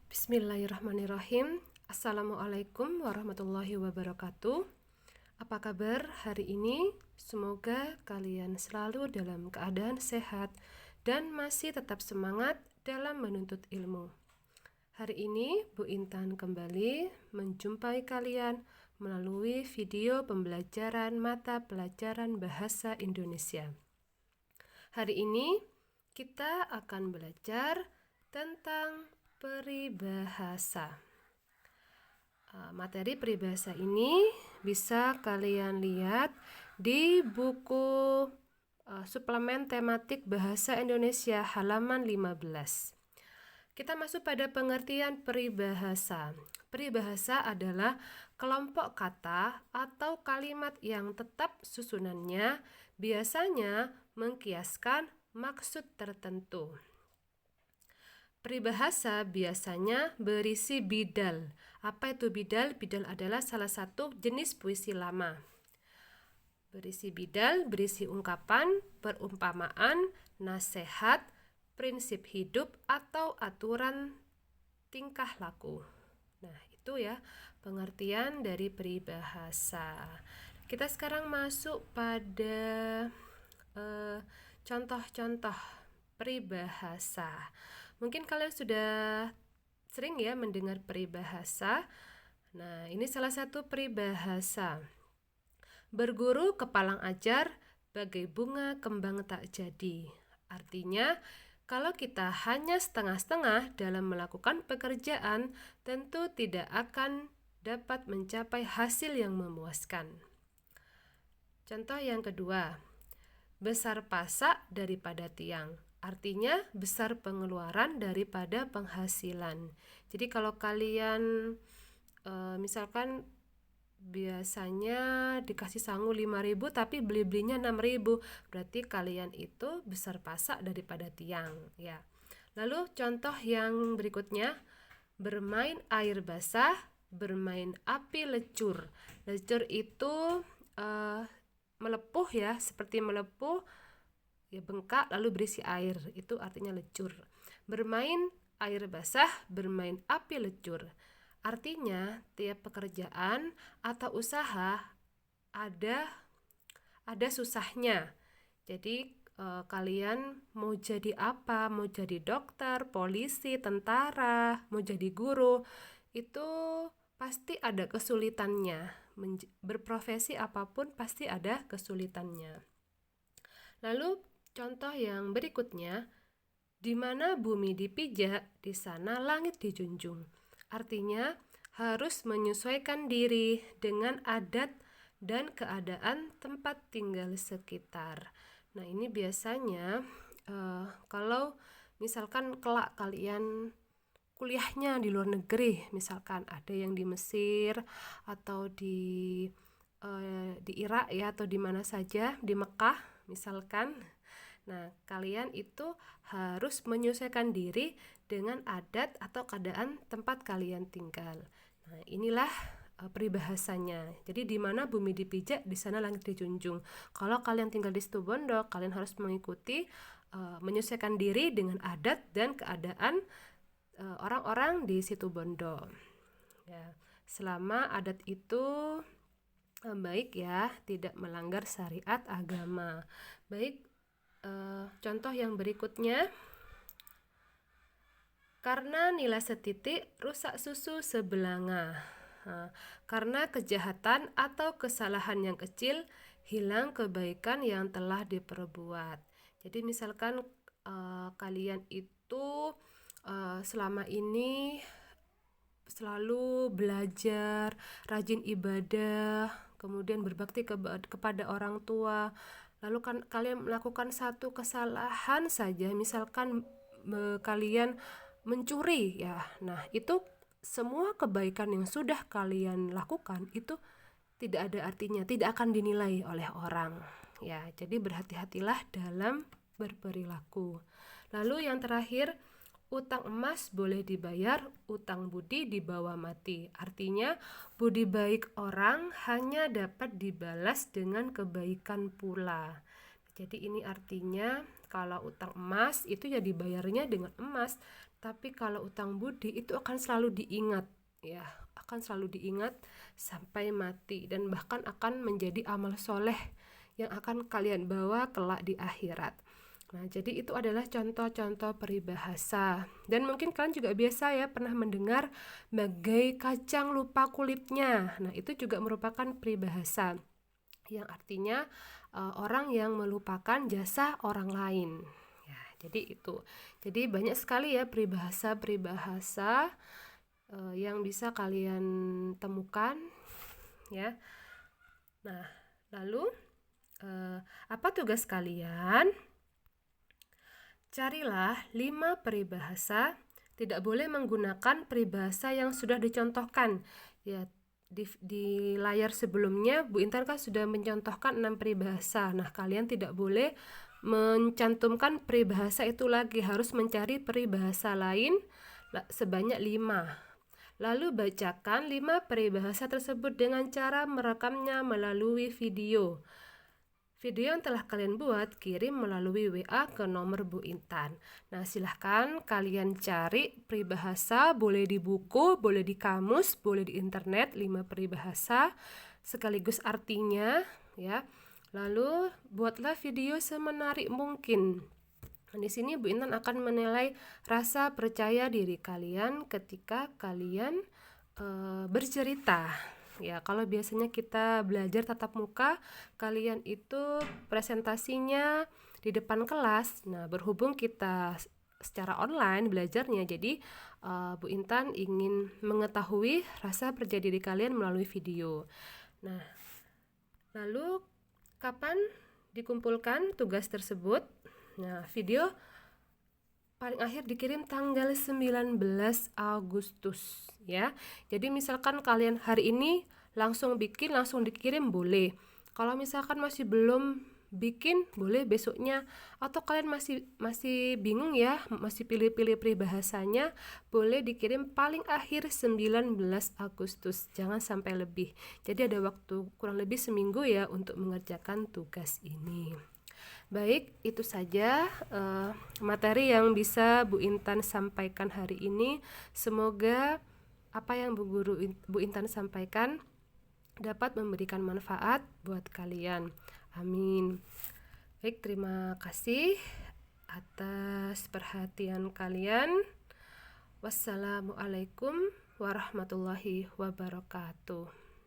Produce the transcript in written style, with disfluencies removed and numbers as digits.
Bismillahirrahmanirrahim. Assalamualaikum warahmatullahi wabarakatuh. Apa kabar hari ini? Semoga kalian selalu dalam keadaan sehat dan masih tetap semangat dalam menuntut ilmu. Hari ini Bu Intan kembali menjumpai kalian melalui video pembelajaran mata pelajaran bahasa Indonesia. Hari ini kita akan belajar tentang peribahasa. Materi peribahasa ini bisa kalian lihat di buku suplemen tematik bahasa Indonesia halaman 15. Kita masuk pada pengertian peribahasa. Peribahasa adalah kelompok kata atau kalimat yang tetap susunannya biasanya mengkiaskan maksud tertentu. Peribahasa biasanya berisi bidal. Apa itu bidal? Bidal adalah salah satu jenis puisi lama. Berisi bidal, berisi ungkapan, perumpamaan, nasihat, prinsip hidup, atau aturan tingkah laku. Nah, itu ya pengertian dari peribahasa. Kita sekarang masuk pada contoh-contoh peribahasa. Mungkin kalian sudah sering ya mendengar peribahasa. Nah, ini salah satu peribahasa. Berguru kepalang ajar, bagai bunga kembang tak jadi. Artinya, kalau kita hanya setengah-setengah dalam melakukan pekerjaan, tentu tidak akan dapat mencapai hasil yang memuaskan. Contoh yang kedua, besar pasak daripada tiang. Artinya besar pengeluaran daripada penghasilan. Jadi kalau kalian misalkan biasanya dikasih sangu 5.000 tapi beli-belinya 6.000, berarti kalian itu besar pasak daripada tiang ya. Lalu contoh yang berikutnya, bermain air basah, bermain api lecur. Lecur itu melepuh ya, seperti melepuh ya, bengkak lalu berisi air, itu artinya lecur. Bermain air basah, bermain api lecur. Artinya tiap pekerjaan atau usaha ada susahnya. Jadi kalian mau jadi apa, mau jadi dokter, polisi, tentara, mau jadi guru, itu pasti ada kesulitannya. Berprofesi apapun pasti ada kesulitannya. Lalu contoh yang berikutnya, di mana bumi dipijak, di sana langit dijunjung. Artinya harus menyesuaikan diri dengan adat dan keadaan tempat tinggal sekitar. Nah, ini biasanya kalau misalkan kelak kalian kuliahnya di luar negeri, misalkan ada yang di Mesir atau di Irak ya, atau di mana saja, di Mekah misalkan. Nah, kalian itu harus menyesuaikan diri dengan adat atau keadaan tempat kalian tinggal. Nah, inilah peribahasanya. Jadi di mana bumi dipijak, di sana langit dijunjung. Kalau kalian tinggal di Situbondo, kalian harus mengikuti menyesuaikan diri dengan adat dan keadaan orang-orang di Situbondo. Ya, selama adat itu baik ya, tidak melanggar syariat agama. Baik, contoh yang berikutnya, karena nilai setitik rusak susu sebelanga. Karena kejahatan atau kesalahan yang kecil hilang kebaikan yang telah diperbuat. Jadi misalkan kalian itu selama ini selalu belajar, rajin ibadah, kemudian berbakti kepada orang tua, lalu kalian melakukan satu kesalahan saja, misalkan kalian mencuri ya. Nah, itu semua kebaikan yang sudah kalian lakukan itu tidak ada artinya, tidak akan dinilai oleh orang ya. Jadi berhati-hatilah dalam berperilaku. Lalu yang terakhir, utang emas boleh dibayar, utang budi dibawa mati. Artinya budi baik orang hanya dapat dibalas dengan kebaikan pula. Jadi ini artinya kalau utang emas itu ya dibayarnya dengan emas. Tapi kalau utang budi itu akan selalu diingat, ya, akan selalu diingat sampai mati, dan bahkan akan menjadi amal soleh yang akan kalian bawa kelak di akhirat. Nah, jadi itu adalah contoh-contoh peribahasa. Dan mungkin kalian juga biasa ya pernah mendengar bagai kacang lupa kulitnya. Nah, itu juga merupakan peribahasa yang artinya orang yang melupakan jasa orang lain. Ya, jadi itu. Jadi banyak sekali ya peribahasa-peribahasa yang bisa kalian temukan, ya. Nah, lalu apa tugas kalian? Carilah 5 peribahasa. Tidak boleh menggunakan peribahasa yang sudah dicontohkan. Ya, di layar sebelumnya Bu Intan kan sudah mencontohkan 6 peribahasa. Nah, kalian tidak boleh mencantumkan peribahasa itu lagi, harus mencari peribahasa lain sebanyak 5. Lalu bacakan 5 peribahasa tersebut dengan cara merekamnya melalui video. Video yang telah kalian buat kirim melalui WA ke nomor Bu Intan. Nah, silahkan kalian cari peribahasa, boleh di buku, boleh di kamus, boleh di internet, 5 peribahasa sekaligus artinya, ya. Lalu buatlah video semenarik mungkin. Di sini Bu Intan akan menilai rasa percaya diri kalian ketika kalian bercerita. Ya, kalau biasanya kita belajar tatap muka, kalian itu presentasinya di depan kelas. Nah, berhubung kita secara online belajarnya, jadi Bu Intan ingin mengetahui rasa percaya diri kalian melalui video. Nah, lalu kapan dikumpulkan tugas tersebut? Nah, video paling akhir dikirim tanggal 19 Agustus, ya. Jadi misalkan kalian hari ini langsung bikin, langsung dikirim boleh. Kalau misalkan masih belum bikin, boleh besoknya. Atau kalian masih bingung ya, masih pilih-pilih peribahasanya, boleh dikirim paling akhir 19 Agustus. Jangan sampai lebih. Jadi ada waktu kurang lebih seminggu ya untuk mengerjakan tugas ini. Baik, itu saja materi yang bisa Bu Intan sampaikan hari ini. Semoga apa yang Bu Intan sampaikan dapat memberikan manfaat buat kalian. Amin. Baik, terima kasih atas perhatian kalian. Wassalamualaikum warahmatullahi wabarakatuh.